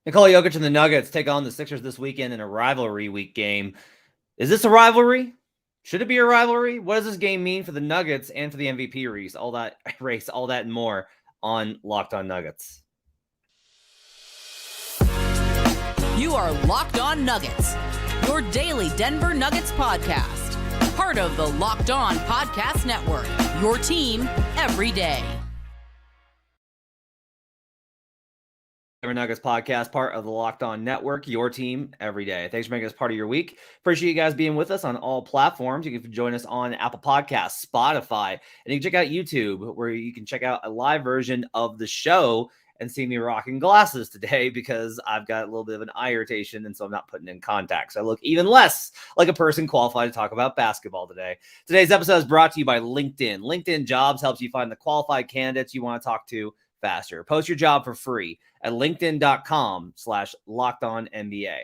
Nikola Jokic and the Nuggets take on the Sixers this weekend in a rivalry week game. Is this a rivalry? Should it be a rivalry? What does this game mean for the Nuggets and for the MVP race? All that and more on Locked On Nuggets. You are Locked On Nuggets, your daily Denver Nuggets podcast. Part of the Locked On Podcast Network, your team every day. Denver Nuggets podcast, part of the Locked On Network, your team every day. Thanks for making us part of your week. Appreciate you guys being with us on all platforms. You can join us on Apple Podcasts, Spotify, and you can check out YouTube, where you can check out a live version of the show and see me rocking glasses today because I've got a little bit of an eye irritation, and so I'm not putting in contacts. I look even less like a person qualified to talk about basketball today. Today's episode is brought to you by LinkedIn. LinkedIn Jobs helps you find the qualified candidates you want to talk to faster. Post your job for free at linkedin.com/lockedonnba.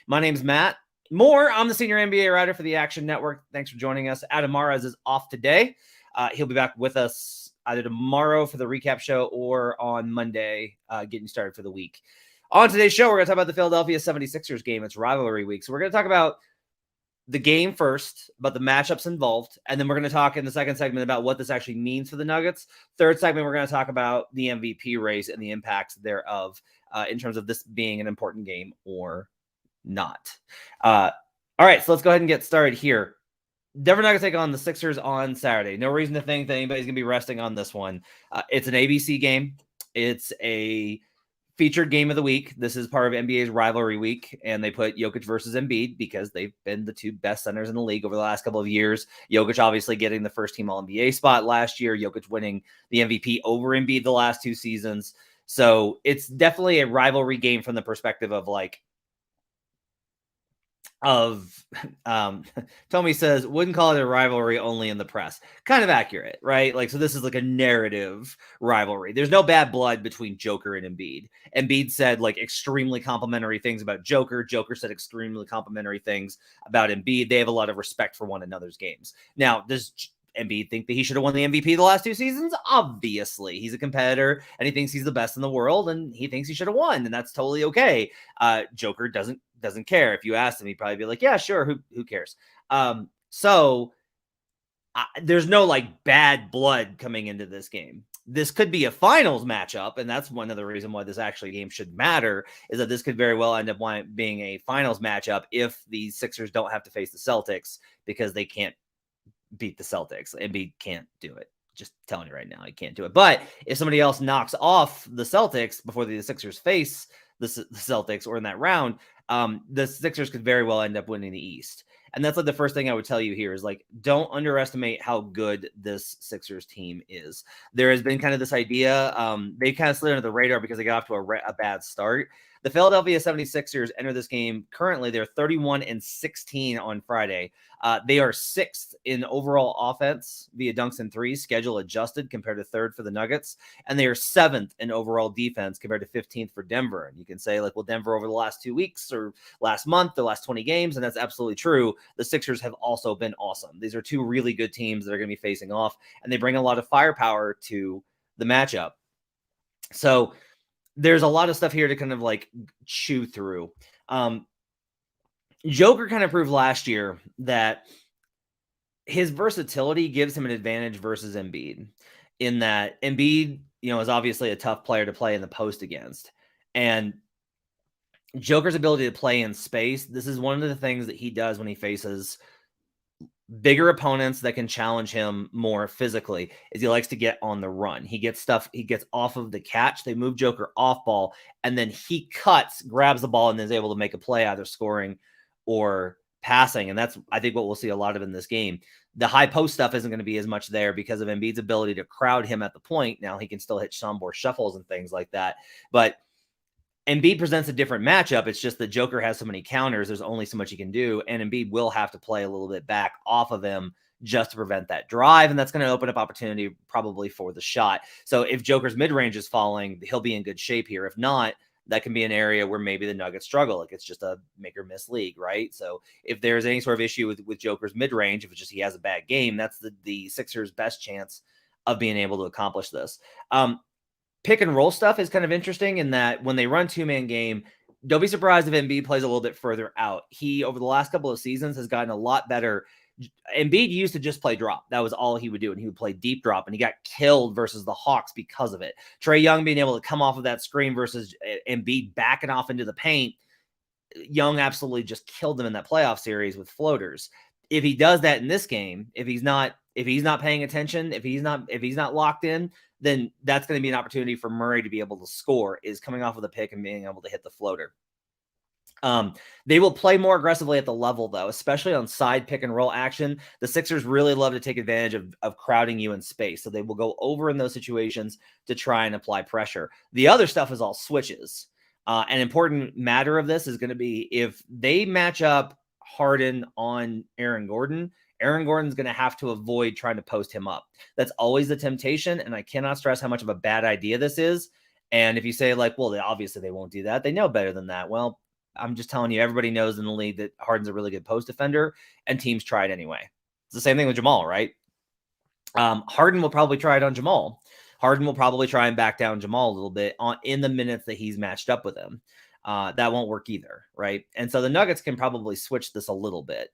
My name's Matt Moore. I'm the senior NBA writer for the Action Network. Thanks for joining us. Adam Mares is off today. He'll be back with us either tomorrow for the recap show or on Monday, getting started for the week. On today's show, we're going to talk about the Philadelphia 76ers game. It's rivalry week. So we're going to talk about the game first, about the matchups involved, and then we're going to talk in the second segment about what this actually means for the Nuggets. Third segment, we're going to talk about the MVP race and the impacts thereof in terms of this being an important game or not. All right, so let's go ahead and get started here. Denver Nuggets take on the Sixers on Saturday. No reason to think that anybody's going to be resting on this one. It's an ABC game. It's a featured game of the week. This is part of NBA's rivalry week, and they put Jokic versus Embiid because they've been the two best centers in the league over the last couple of years. Jokic obviously getting the first team All-NBA spot last year. Jokic winning the MVP over Embiid the last two seasons. So it's definitely a rivalry game from the perspective of Tommy says, wouldn't call it a rivalry only in the press. Kind of accurate, right? So this is like a narrative rivalry. There's no bad blood between Joker and Embiid. Embiid said extremely complimentary things about Joker. Joker said extremely complimentary things about Embiid. They have a lot of respect for one another's games. Now, does Embiid think that he should have won the MVP the last two seasons? Obviously. He's a competitor, and he thinks he's the best in the world, and he thinks he should have won, and that's totally okay. Joker doesn't care. If you asked him, he'd probably be like, yeah, sure. Who cares? So there's no bad blood coming into this game. This could be a finals matchup, and that's one of the reasons why this actually game should matter, is that this could very well end up being a finals matchup if the Sixers don't have to face the Celtics because they can't beat the Celtics. Embiid can't do it. Just telling you right now, he can't do it. But if somebody else knocks off the Celtics before the Sixers face the Celtics or in that round, the Sixers could very well end up winning the East. And that's the first thing I would tell you here is don't underestimate how good this Sixers team is. There has been kind of this idea, they kind of slid under the radar because they got off to a bad start. The Philadelphia 76ers enter this game. Currently, they're 31-16 on Friday. They are sixth in overall offense via dunks and threes, schedule adjusted compared to third for the Nuggets. And they are seventh in overall defense compared to 15th for Denver. And you can say, well, Denver over the last 2 weeks or last month, the last 20 games, and that's absolutely true. The Sixers have also been awesome. These are two really good teams that are going to be facing off, and they bring a lot of firepower to the matchup. So there's a lot of stuff here to kind of chew through. Joker kind of proved last year that his versatility gives him an advantage versus Embiid, in that Embiid, is obviously a tough player to play in the post against. And Joker's ability to play in space, this is one of the things that he does when he faces bigger opponents that can challenge him more physically, is he likes to get on the run. He gets off of the catch. They move Joker off ball, and then he cuts, grabs the ball, and is able to make a play, either scoring or passing. And that's, I think, what we'll see a lot of in this game. The high post stuff isn't going to be as much there because of Embiid's ability to crowd him at the point. Now he can still hit Chambord shuffles and things like that, but Embiid presents a different matchup. It's just that Joker has so many counters. There's only so much he can do. And Embiid will have to play a little bit back off of him just to prevent that drive. And that's going to open up opportunity probably for the shot. So if Joker's mid-range is falling, he'll be in good shape here. If not, that can be an area where maybe the Nuggets struggle. It's just a make or miss league, right? So if there's any sort of issue with Joker's mid-range, if it's just he has a bad game, that's the Sixers' best chance of being able to accomplish this. Pick and roll stuff is kind of interesting in that when they run two-man game, don't be surprised if Embiid plays a little bit further out. He, over the last couple of seasons, has gotten a lot better. Embiid used to just play drop. That was all he would do. And he would play deep drop, and he got killed versus the Hawks because of it. Trae Young being able to come off of that screen versus Embiid backing off into the paint. Young absolutely just killed them in that playoff series with floaters. If he does that in this game, if he's not paying attention, if he's not locked in, then that's going to be an opportunity for Murray to be able to score, is coming off of the pick and being able to hit the floater. They will play more aggressively at the level, though, especially on side pick and roll action. The Sixers really love to take advantage of crowding you in space. So they will go over in those situations to try and apply pressure. The other stuff is all switches. An important matter of this is going to be if they match up Harden on Aaron Gordon's going to have to avoid trying to post him up. That's always the temptation, and I cannot stress how much of a bad idea this is. And if you say, like, well, obviously they won't do that, they know better than that. Well, I'm just telling you, everybody knows in the league that Harden's a really good post defender, and teams try it anyway. It's the same thing with Jamal, right? Harden will probably try it on Jamal. Harden will probably try and back down Jamal a little bit in the minutes that he's matched up with him. That won't work either, right? And so the Nuggets can probably switch this a little bit.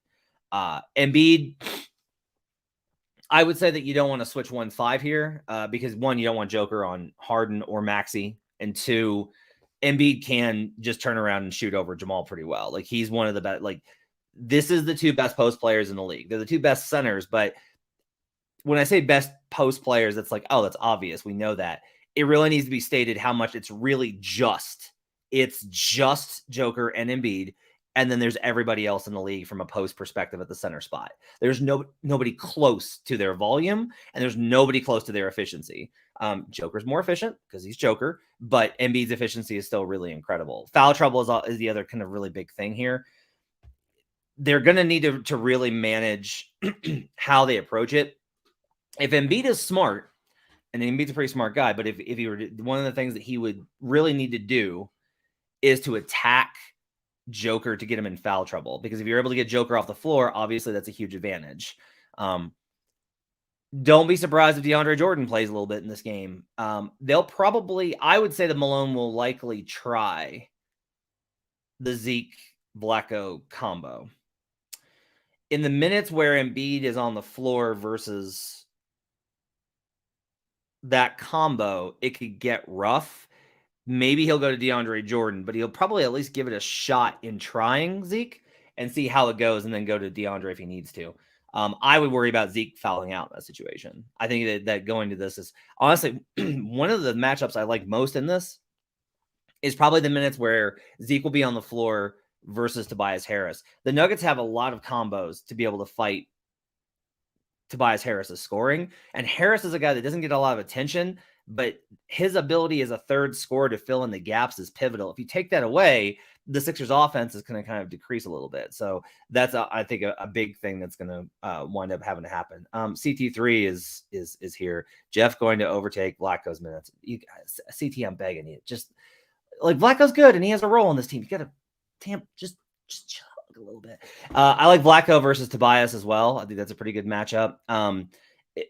Embiid, I would say that you don't want to switch 1-5 here because, one, you don't want Joker on Harden or Maxey, and two, Embiid can just turn around and shoot over Jamal pretty well. Like, he's one of the best. Like, this is the two best post players in the league. They're the two best centers, but when I say best post players, it's like, oh, that's obvious. We know that. It really needs to be stated how much it's just Joker and Embiid, and then there's everybody else in the league from a post perspective at the center spot. There's nobody close to their volume, and there's nobody close to their efficiency. Joker's more efficient because he's Joker, but Embiid's efficiency is still really incredible. Foul trouble is the other kind of really big thing here. They're going to need to really manage how they approach it. If Embiid is smart, and Embiid's a pretty smart guy, but if he were, one of the things that he would really need to do is to attack Joker to get him in foul trouble, because if you're able to get Joker off the floor, obviously that's a huge advantage. Don't be surprised if DeAndre Jordan plays a little bit in this game. They'll probably, I would say that Malone will likely try the Zeke-Vlatko combo. In the minutes where Embiid is on the floor versus that combo, it could get rough. Maybe he'll go to DeAndre Jordan, but he'll probably at least give it a shot in trying Zeke and see how it goes, and then go to DeAndre if he needs to. I would worry about Zeke fouling out in that situation. I think that going to this is honestly one of the matchups I like most in this is probably the minutes where Zeke will be on the floor versus Tobias Harris. The Nuggets have a lot of combos to be able to fight Tobias Harris's scoring, and Harris is a guy that doesn't get a lot of attention, but his ability as a third scorer to fill in the gaps is pivotal. If you take that away, the Sixers offense is going to kind of decrease a little bit. So that's, I think, a big thing that's going to wind up having to happen. CT3 is here. Jeff going to overtake Vlatko's minutes. You guys, CT, I'm begging you. Just, like, Vlatko's good, and he has a role in this team. You got to just chill a little bit. I like Vlatko versus Tobias as well. I think that's a pretty good matchup.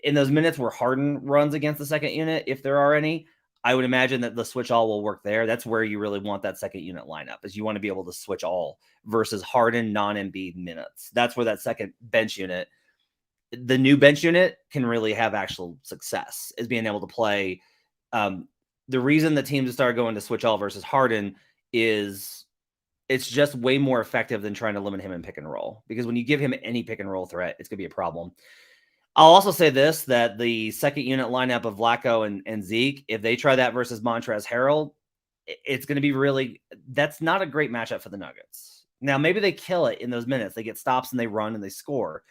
In those minutes where Harden runs against the second unit, if there are any, I would imagine that the switch all will work there. That's where you really want that second unit lineup, is you want to be able to switch all versus Harden non-Embiid minutes. That's where that second bench unit, the new bench unit, can really have actual success, is being able to play. The reason the teams started going to switch all versus Harden is it's just way more effective than trying to limit him in pick and roll, because when you give him any pick and roll threat, it's going to be a problem. I'll also say this, that the second unit lineup of Vlatko and Zeke, if they try that versus Montrezl Harrell, it's going to be really, that's not a great matchup for the Nuggets. Now, maybe they kill it in those minutes. They get stops and they run and they score.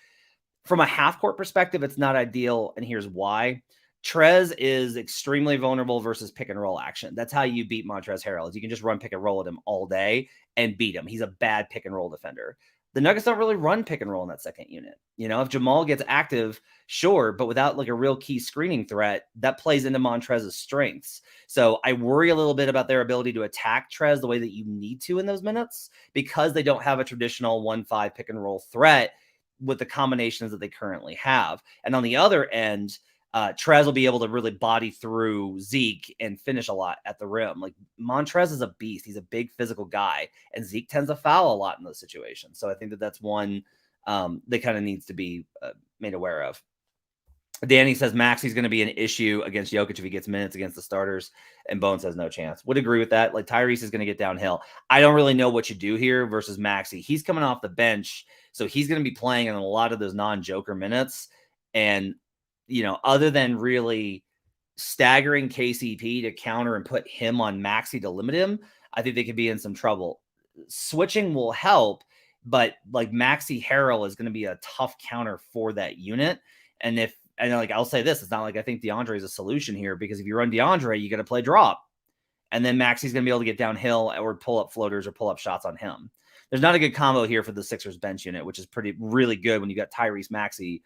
From a half-court perspective, it's not ideal, and here's why. Trez is extremely vulnerable versus pick and roll action. That's how you beat Montrezl Harrell, is you can just run pick and roll at him all day and beat him. He's a bad pick and roll defender. The Nuggets don't really run pick and roll in that second unit. You know, if Jamal gets active, sure, but without like a real key screening threat, that plays into Montrez's strengths. So I worry a little bit about their ability to attack Trez the way that you need to in those minutes, because they don't have a traditional 1-5 pick and roll threat with the combinations that they currently have. And on the other end, Trez will be able to really body through Zeke and finish a lot at the rim. Like Montrez is a beast. He's a big physical guy, and Zeke tends to foul a lot in those situations. So I think that's one that kind of needs to be made aware of. Danny says Maxi's going to be an issue against Jokic if he gets minutes against the starters, and Bone says no chance. Would agree with that. Like Tyrese is going to get downhill. I don't really know what you do here versus Maxi. He's coming off the bench, so he's going to be playing in a lot of those non-Joker minutes. And, other than really staggering KCP to counter and put him on Maxi to limit him, I think they could be in some trouble. Switching will help, but like Maxi Harrell is going to be a tough counter for that unit. And I'll say this, it's not like I think DeAndre is a solution here, because if you run DeAndre, you got to play drop. And then Maxi's going to be able to get downhill or pull up floaters or pull up shots on him. There's not a good combo here for the Sixers bench unit, which is really good when you got Tyrese Maxey,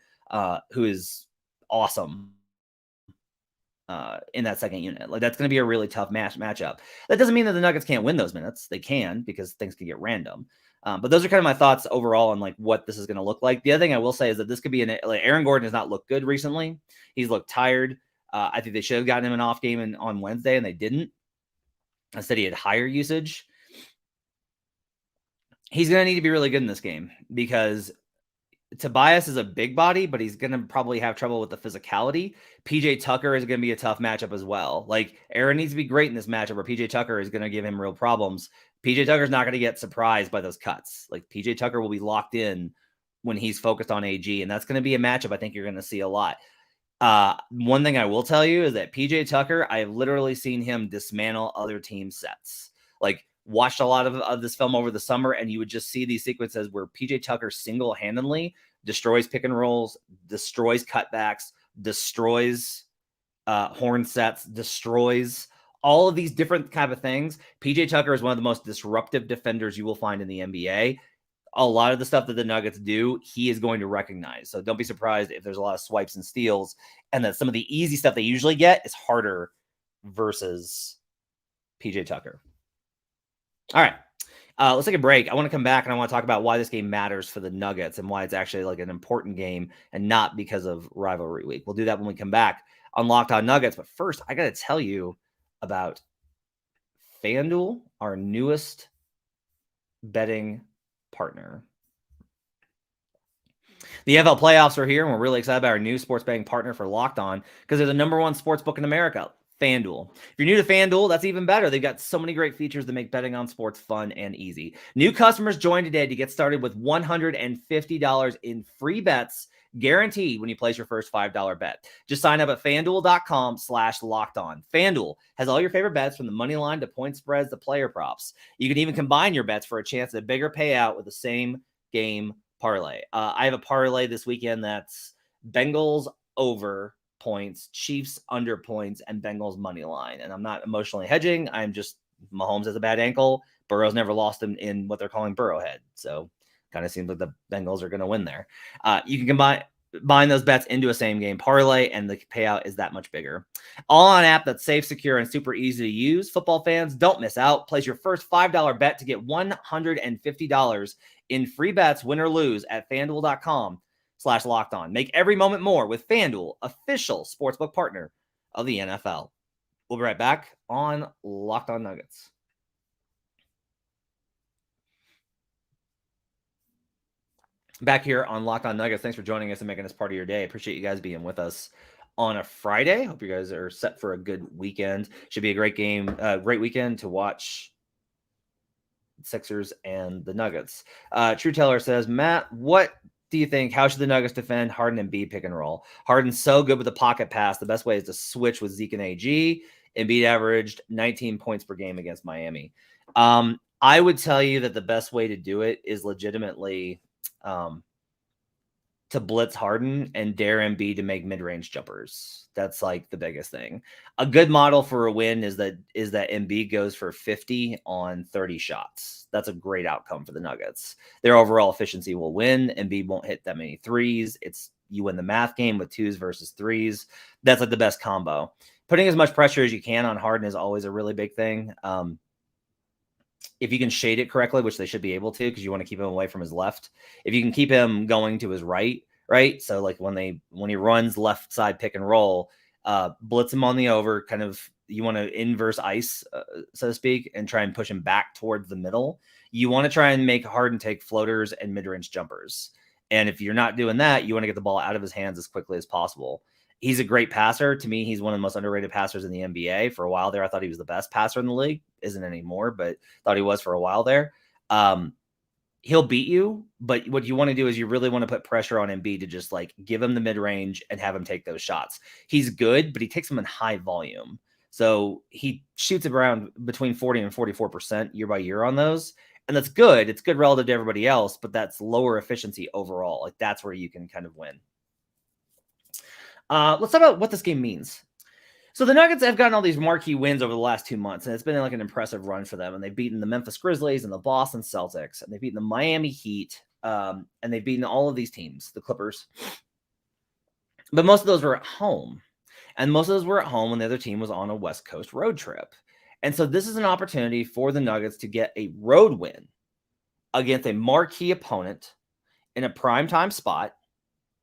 who is awesome in that second unit. Like that's going to be a really tough matchup. That doesn't mean that the Nuggets can't win those minutes. They can, because things can get random. But those are kind of my thoughts overall on like what this is going to look like. The other thing I will say is that this could be Aaron Gordon has not looked good recently. He's looked tired. I think they should have gotten him an off game on Wednesday, and they didn't. Instead, he had higher usage. He's going to need to be really good in this game, because Tobias is a big body, but he's going to probably have trouble with the physicality. PJ Tucker is going to be a tough matchup as well. Like Aaron needs to be great in this matchup, or PJ Tucker is going to give him real problems. PJ Tucker's not going to get surprised by those cuts. Like PJ Tucker will be locked in when he's focused on AG, and that's going to be a matchup I think you're going to see a lot. One thing I will tell you is that PJ Tucker, I have literally seen him dismantle other team sets. Like watched a lot of this film over the summer, and you would just see these sequences where PJ Tucker single-handedly destroys pick and rolls, destroys cutbacks, destroys horn sets, destroys all of these different kind of things. PJ Tucker is one of the most disruptive defenders you will find in the NBA. A lot of the stuff that the Nuggets do, he is going to recognize. So don't be surprised if there's a lot of swipes and steals, and that some of the easy stuff they usually get is harder versus PJ Tucker. All right. Let's take a break. I want to come back and I want to talk about why this game matters for the Nuggets and why it's actually like an important game and not because of rivalry week. We'll do that when we come back on Locked On Nuggets. But first, I got to tell you about FanDuel, our newest betting partner. The NFL playoffs are here, and we're really excited about our new sports betting partner for Locked On, because they're the number one sports book in America, FanDuel. If you're new to FanDuel, that's even better. They've got so many great features that make betting on sports fun and easy. New customers join today to get started with $150 in free bets guaranteed when you place your first $5 bet. Just sign up at FanDuel.com/lockedon. FanDuel has all your favorite bets, from the money line to point spreads to player props. You can even combine your bets for a chance at a bigger payout with the same game parlay. I have a parlay this weekend that's Bengals over points, Chiefs under points, and Bengals money line. And I'm not emotionally hedging. I'm just, Mahomes has a bad ankle. Burrow's never lost him in what they're calling Burrowhead. So kind of seems like the Bengals are going to win there. You can combine those bets into a same game parlay, and the payout is that much bigger. All on an app that's safe, secure, and super easy to use. Football fans, don't miss out. Place your first $5 bet to get $150 in free bets, win or lose, at FanDuel.com/lockedon. Make every moment more with FanDuel, official sportsbook partner of the NFL. We'll be right back on Locked On Nuggets. Back here on Locked On Nuggets. Thanks for joining us and making us part of your day. Appreciate you guys being with us on a Friday. Hope you guys are set for a good weekend. Should be a great game, great weekend to watch Sixers and the Nuggets. True Teller says, Matt, what do you think? How should the Nuggets defend Harden and Embiid pick and roll? Harden's so good with the pocket pass. The best way is to switch with Zeke and AG. Embiid averaged 19 points per game against Miami. I would tell you that the best way to do it is legitimately to blitz Harden and dare Embiid to make mid-range jumpers. That's like the biggest thing. A good model for a win is that Embiid goes for 50 on 30 shots. That's a great outcome for the Nuggets. Their overall efficiency will win. Embiid won't hit that many threes. You win the math game with twos versus threes. That's like the best combo. Putting as much pressure as you can on Harden is always a really big thing. If you can shade it correctly, which they should be able to, because you want to keep him away from his left. If you can keep him going to his right right? So like when he runs left side pick and roll, blitz him on the over, kind of you want to inverse ice, so to speak, and try and push him back towards the middle. You want to try and make Harden take floaters and mid-range jumpers. And if you're not doing that, you want to get the ball out of his hands as quickly as possible. He's a great passer. To me, he's one of the most underrated passers in the NBA. For a while there, I thought he was the best passer in the league. Isn't anymore, but thought he was for a while there. He'll beat you, but what you want to do is you really want to put pressure on Embiid to just like give him the mid-range and have him take those shots. He's good, but he takes them in high volume. So he shoots around between 40 and 44% year by year on those. And that's good. It's good relative to everybody else, but that's lower efficiency overall. Like that's where you can kind of win. Let's talk about what this game means. So the Nuggets have gotten all these marquee wins over the last 2 months, and it's been like an impressive run for them. And they've beaten the Memphis Grizzlies and the Boston Celtics, and they've beaten the Miami Heat, and they've beaten all of these teams, the Clippers. But most of those were at home. And most of those were at home when the other team was on a West Coast road trip. And so this is an opportunity for the Nuggets to get a road win against a marquee opponent in a primetime spot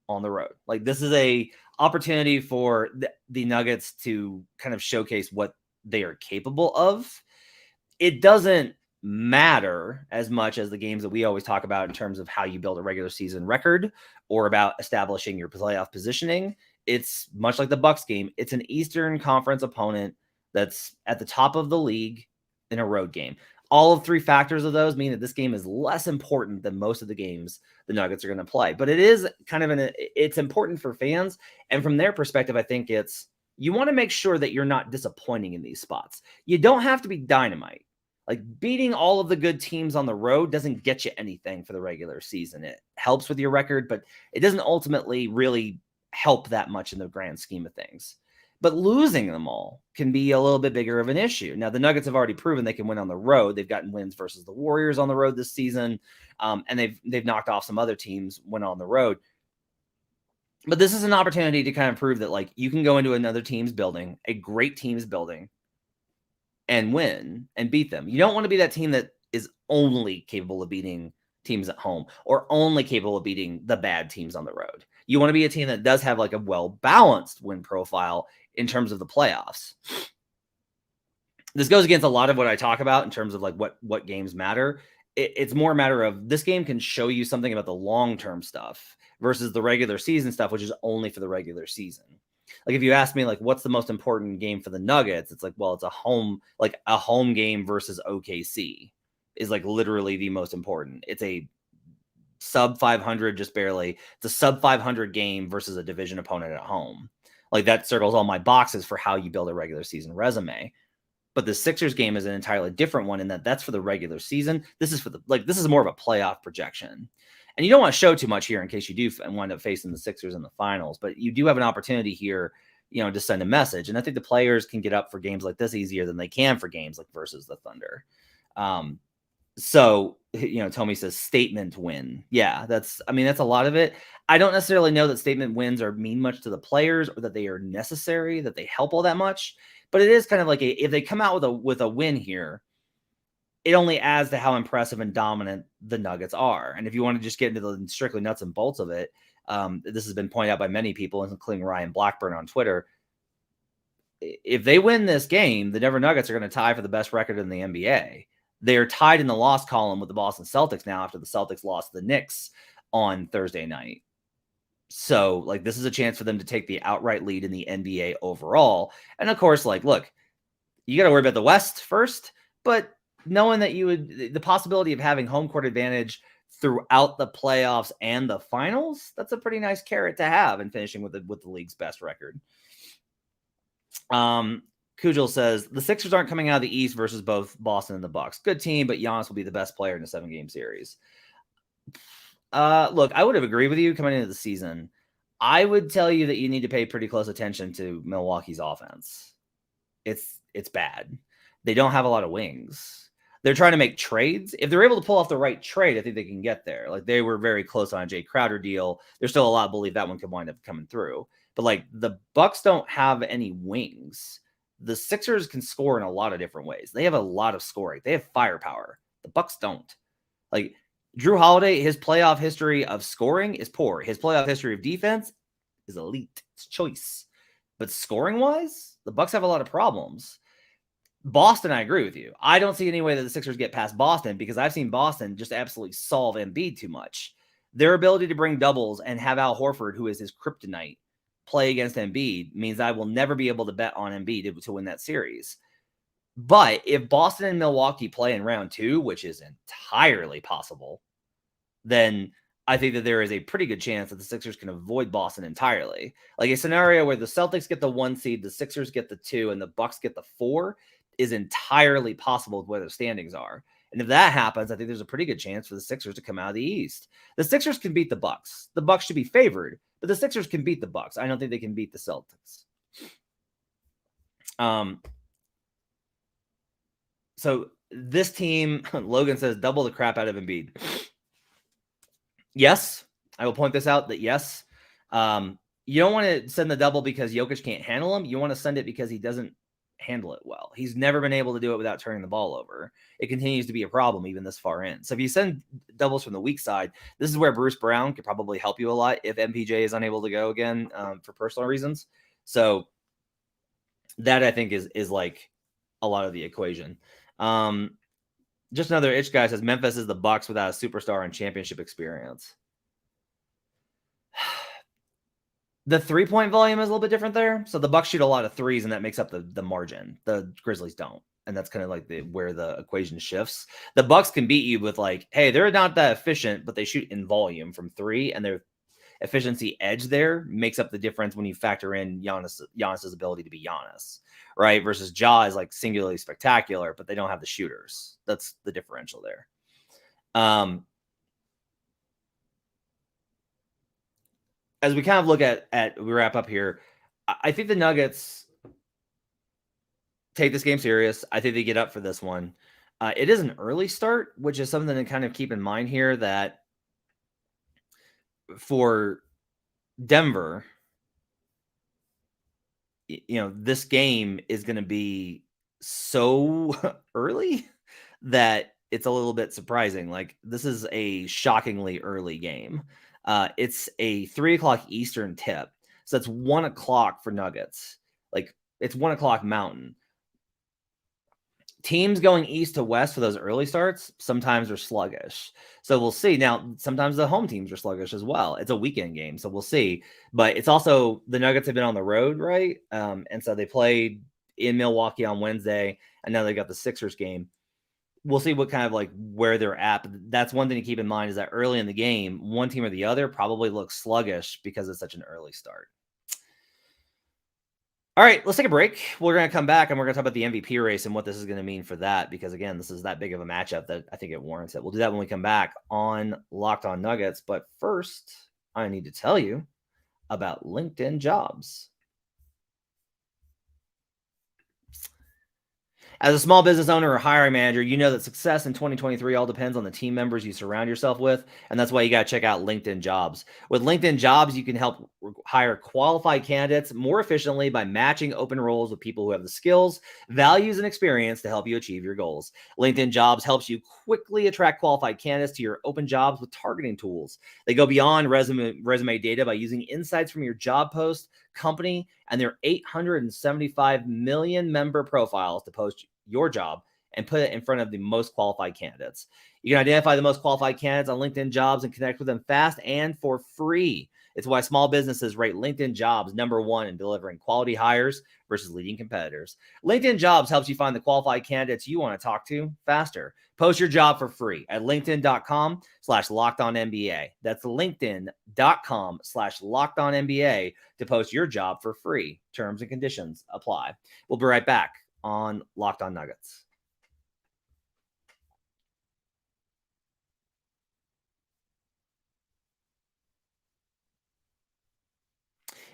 on the road. Like this is a opportunity for the Nuggets to kind of showcase what they are capable of. It doesn't matter as much as the games that we always talk about in terms of how you build a regular season record or about establishing your playoff positioning. It's much like the Bucks game. It's an Eastern Conference opponent that's at the top of the league in a road game. All of three factors of those mean that this game is less important than most of the games the Nuggets are going to play. But it is kind of it's important for fans. And from their perspective, I think you want to make sure that you're not disappointing in these spots. You don't have to be dynamite. Like beating all of the good teams on the road doesn't get you anything for the regular season. It helps with your record, but it doesn't ultimately really help that much in the grand scheme of things. But losing them all can be a little bit bigger of an issue. Now, the Nuggets have already proven they can win on the road. They've gotten wins versus the Warriors on the road this season, and they've knocked off some other teams when on the road. But this is an opportunity to kind of prove that like you can go into another team's building, a great team's building, and win and beat them. You don't want to be that team that is only capable of beating teams at home or only capable of beating the bad teams on the road. You want to be a team that does have like a well-balanced win profile in terms of the playoffs. This goes against a lot of what I talk about in terms of like what games matter. It's more a matter of this game can show you something about the long-term stuff versus the regular season stuff, which is only for the regular season. Like if you ask me like what's the most important game for the Nuggets, it's like, well, it's a home game versus OKC is like literally the most important. It's a sub 500, just barely. It's a sub 500 game versus a division opponent at home. Like that circles all my boxes for how you build a regular season resume. But the Sixers game is an entirely different one in that that's for the regular season. This is this is more of a playoff projection. And you don't want to show too much here in case you do wind up facing the Sixers in the finals, but you do have an opportunity here, to send a message. And I think the players can get up for games like this easier than they can for games like versus the Thunder. So, Tommy says statement win. Yeah, that's a lot of it. I don't necessarily know that statement wins mean much to the players or that they are necessary, that they help all that much. But it is kind of like if they come out with a win here, it only adds to how impressive and dominant the Nuggets are. And if you want to just get into the strictly nuts and bolts of it, this has been pointed out by many people, including Ryan Blackburn on Twitter. If they win this game, the Denver Nuggets are going to tie for the best record in the NBA. They are tied in the loss column with the Boston Celtics now after the Celtics lost to the Knicks on Thursday night. So, this is a chance for them to take the outright lead in the NBA overall. And, of course, look, you got to worry about the West first, but knowing that the possibility of having home court advantage throughout the playoffs and the finals, that's a pretty nice carrot to have in finishing with the league's best record. Kujal says, the Sixers aren't coming out of the East versus both Boston and the Bucks. Good team, but Giannis will be the best player in a 7-game series. Look, I would have agreed with you coming into the season. I would tell you that you need to pay pretty close attention to Milwaukee's offense. It's bad. They don't have a lot of wings. They're trying to make trades. If they're able to pull off the right trade, I think they can get there. They were very close on a Jay Crowder deal. There's still a lot of belief that one could wind up coming through. But the Bucks don't have any wings. The Sixers can score in a lot of different ways. They have a lot of scoring. They have firepower. The Bucks don't. Drew Holiday, his playoff history of scoring is poor. His playoff history of defense is elite. It's choice. But scoring-wise, the Bucks have a lot of problems. Boston, I agree with you. I don't see any way that the Sixers get past Boston because I've seen Boston just absolutely solve Embiid too much. Their ability to bring doubles and have Al Horford, who is his kryptonite, play against Embiid means I will never be able to bet on Embiid to win that series. But if Boston and Milwaukee play in round 2, which is entirely possible, then I think that there is a pretty good chance that the Sixers can avoid Boston entirely. Like a scenario where the Celtics get the 1 seed, the Sixers get the 2, and the Bucks get the 4 is entirely possible with where the standings are. And if that happens, I think there's a pretty good chance for the Sixers to come out of the East. The Sixers can beat the Bucks. The Bucks should be favored, but the Sixers can beat the Bucks. I don't think they can beat the Celtics. So this team, Logan says, double the crap out of Embiid. Yes, I will point this out that yes. You don't want to send the double because Jokic can't handle him. You want to send it because he doesn't handle it well. He's never been able to do it without turning the ball over. It continues to be a problem even this far in. So if you send doubles from the weak side, this is where Bruce Brown could probably help you a lot if MPJ is unable to go again for personal reasons. So that I think is like a lot of the equation. Just another itch guy says Memphis is the Bucks without a superstar and championship experience. The 3-point volume is a little bit different there. So the Bucks shoot a lot of threes, and that makes up the margin. The Grizzlies don't. And that's kind of like where the equation shifts. The Bucks can beat you with like, hey, they're not that efficient, but they shoot in volume from 3, and their efficiency edge there makes up the difference when you factor in Giannis's ability to be Giannis, right? Versus Ja is like singularly spectacular, but they don't have the shooters. That's the differential there. As we kind of look at we wrap up here, I think the Nuggets take this game serious. I think they get up for this one. It is an early start, which is something to kind of keep in mind here, that for Denver, this game is going to be so early that it's a little bit surprising. Like, this is a shockingly early game. It's a 3:00 Eastern tip. So that's 1:00 for Nuggets. Like, it's 1:00 Mountain. Teams going east to west for those early starts sometimes are sluggish. So we'll see. Now, sometimes the home teams are sluggish as well. It's a weekend game, so we'll see. But it's also, the Nuggets have been on the road, right? And so they played in Milwaukee on Wednesday, and now they got the Sixers game. We'll see what kind of like where they're at. But that's one thing to keep in mind, is that early in the game, one team or the other probably looks sluggish because it's such an early start. All right, let's take a break. We're going to come back and we're going to talk about the MVP race and what this is going to mean for that, because again, this is that big of a matchup that I think it warrants it. We'll do that when we come back on Locked On Nuggets. But first, I need to tell you about LinkedIn Jobs. As a small business owner or hiring manager, you know that success in 2023 all depends on the team members you surround yourself with, and that's why you got to check out LinkedIn Jobs. With LinkedIn Jobs, you can help hire qualified candidates more efficiently by matching open roles with people who have the skills, values, and experience to help you achieve your goals. LinkedIn Jobs helps you quickly attract qualified candidates to your open jobs with targeting tools. They go beyond resume data by using insights from your job post, company, and their 875 million member profiles to post your job and put it in front of the most qualified candidates. You can identify the most qualified candidates on LinkedIn Jobs and connect with them fast and for free. It's why small businesses rate LinkedIn Jobs #1 in delivering quality hires versus leading competitors. LinkedIn Jobs helps you find the qualified candidates you want to talk to faster. Post your job for free at linkedin.com/lockedonnba. That's linkedin.com/lockedonnba to post your job for free. Terms and conditions apply. We'll be right back on Locked On Nuggets.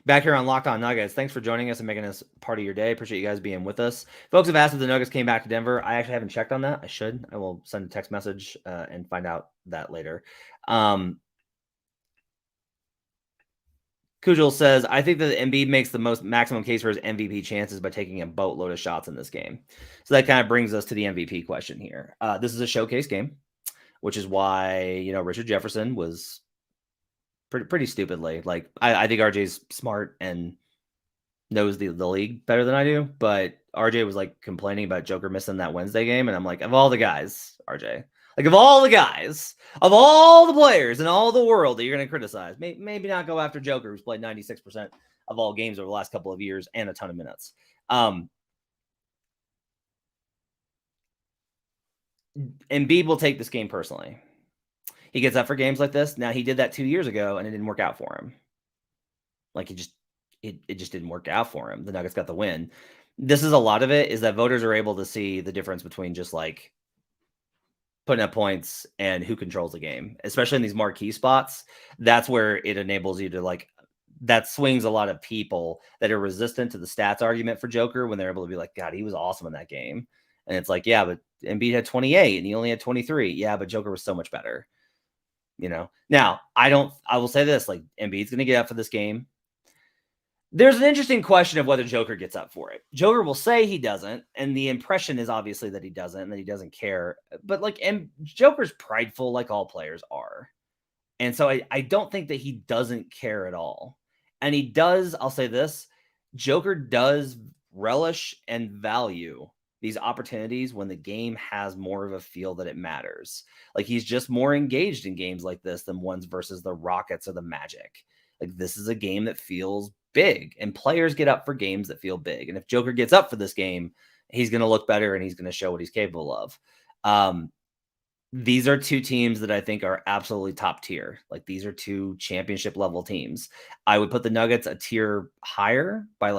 Back here on Locked On Nuggets. Thanks for joining us and making us part of your day. Appreciate you guys being with us. Folks have asked if the Nuggets came back to Denver. I actually haven't checked on that. I should. I will send a text message and find out that later. Kujal says, I think that Embiid makes the most maximum case for his MVP chances by taking a boatload of shots in this game. So that kind of brings us to the MVP question here. This is a showcase game. which is why, Richard Jefferson was pretty stupidly. Like, I think RJ's smart and knows the league better than I do, but RJ was like complaining about Joker missing that Wednesday game, and I'm like, of all the guys, RJ, like of all the guys, of all the players in all the world that you're going to criticize, maybe not go after Joker, who's played 96% of all games over the last couple of years and a ton of minutes. Embiid will take this game personally. He gets up for games like this. Now, he did that 2 years ago, and it didn't work out for him. Like, it just didn't work out for him. The Nuggets got the win. This is a lot of it, is that voters are able to see the difference between just like putting up points and who controls the game, especially in these marquee spots. That's where it enables you to like, that swings a lot of people that are resistant to the stats argument for Joker when they're able to be like, God, he was awesome in that game. And it's like, yeah, but Embiid had 28 and he only had 23. Yeah, but Joker was so much better. Now I will say this, like, Embiid's going to get up for this game. There's an interesting question of whether Joker gets up for it. Joker will say he doesn't, and the impression is obviously that he doesn't, and that he doesn't care. But like, and Joker's prideful, like all players are. And so I don't think that he doesn't care at all. And he does, I'll say this, Joker does relish and value these opportunities when the game has more of a feel that it matters. Like, he's just more engaged in games like this than ones versus the Rockets or the Magic. Like, this is a game that feels big, and players get up for games that feel big. And if Joker gets up for this game, he's going to look better and he's going to show what he's capable of. These are two teams that I think are absolutely top tier. Like, these are two championship level teams. I would put the Nuggets a tier higher by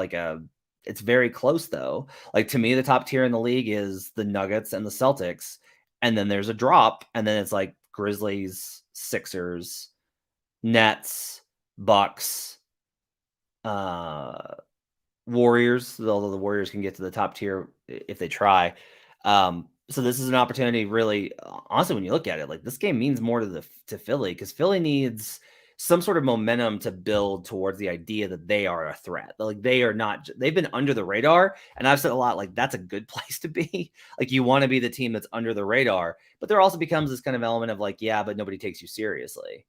it's very close though. Like, to me, the top tier in the league is the Nuggets and the Celtics. And then there's a drop, and then it's like Grizzlies, Sixers, Nets, Bucks, Warriors, although the Warriors can get to the top tier if they try. So this is an opportunity, really, honestly, when you look at it, like, this game means more to Philly, because Philly needs some sort of momentum to build towards the idea that they are a threat. Like, they've been under the radar. And I've said a lot, like, that's a good place to be. Like, you want to be the team that's under the radar, but there also becomes this kind of element of like, yeah, but nobody takes you seriously.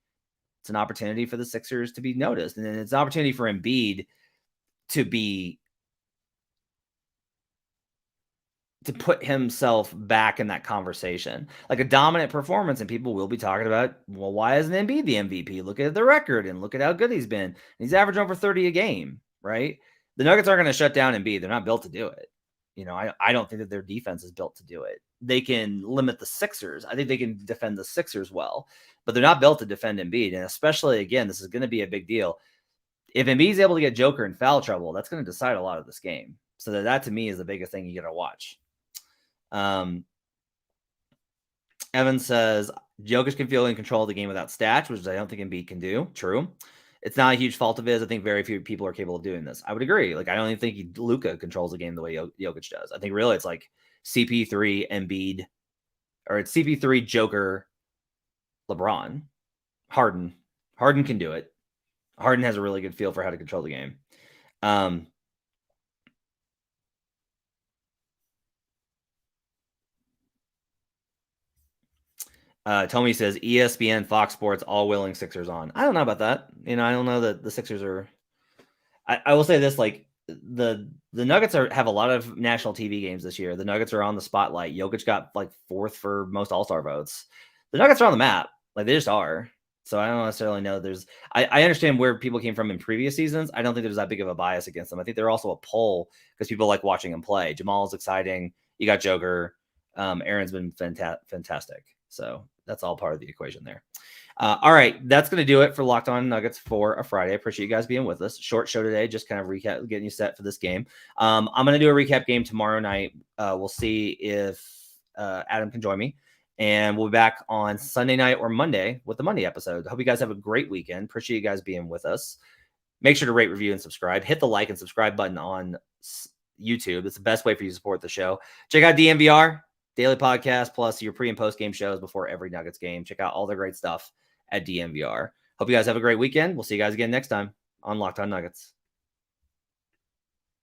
It's an opportunity for the Sixers to be noticed. And then it's an opportunity for Embiid to put himself back in that conversation. Like, a dominant performance, and people will be talking about, well, why isn't Embiid the MVP? Look at the record and look at how good he's been. And he's averaging over 30 a game, right? The Nuggets aren't going to shut down Embiid. They're not built to do it. I don't think that their defense is built to do it. They can limit the Sixers. I think they can defend the Sixers well, but they're not built to defend Embiid. And especially, again, this is going to be a big deal. If Embiid's able to get Joker in foul trouble, that's going to decide a lot of this game. So that to me is the biggest thing you got to watch. Evan says Jokic can feel in control of the game without stats, which I don't think Embiid can do. True. It's not a huge fault of his. I think very few people are capable of doing this. I would agree. Like, I don't even think Luka controls the game the way Jokic does. I think really it's like CP3, Embiid, or it's CP3, Joker, LeBron, Harden. Harden can do it. Harden has a really good feel for how to control the game. Tommy says ESPN, Fox Sports, all willing Sixers on. I don't know about that. I don't know that the Sixers are. I will say this: like, the Nuggets have a lot of national TV games this year. The Nuggets are on the spotlight. Jokic got like 4th for most All-Star votes. The Nuggets are on the map. Like, they just are. So I don't necessarily know. I understand where people came from in previous seasons. I don't think there's that big of a bias against them. I think they're also a pull because people like watching them play. Jamal is exciting. You got Joker. Aaron's been fantastic. So that's all part of the equation there. All right. That's going to do it for Locked On Nuggets for a Friday. I appreciate you guys being with us. Short show today, just kind of recap, getting you set for this game. I'm going to do a recap game tomorrow night. We'll see if Adam can join me. And we'll be back on Sunday night or Monday with the Monday episode. I hope you guys have a great weekend. Appreciate you guys being with us. Make sure to rate, review, and subscribe. Hit the like and subscribe button on YouTube. It's the best way for you to support the show. Check out DNVR, daily podcast, plus your pre- and post-game shows before every Nuggets game. Check out all the great stuff at DNVR. Hope you guys have a great weekend. We'll see you guys again next time on Locked On Nuggets.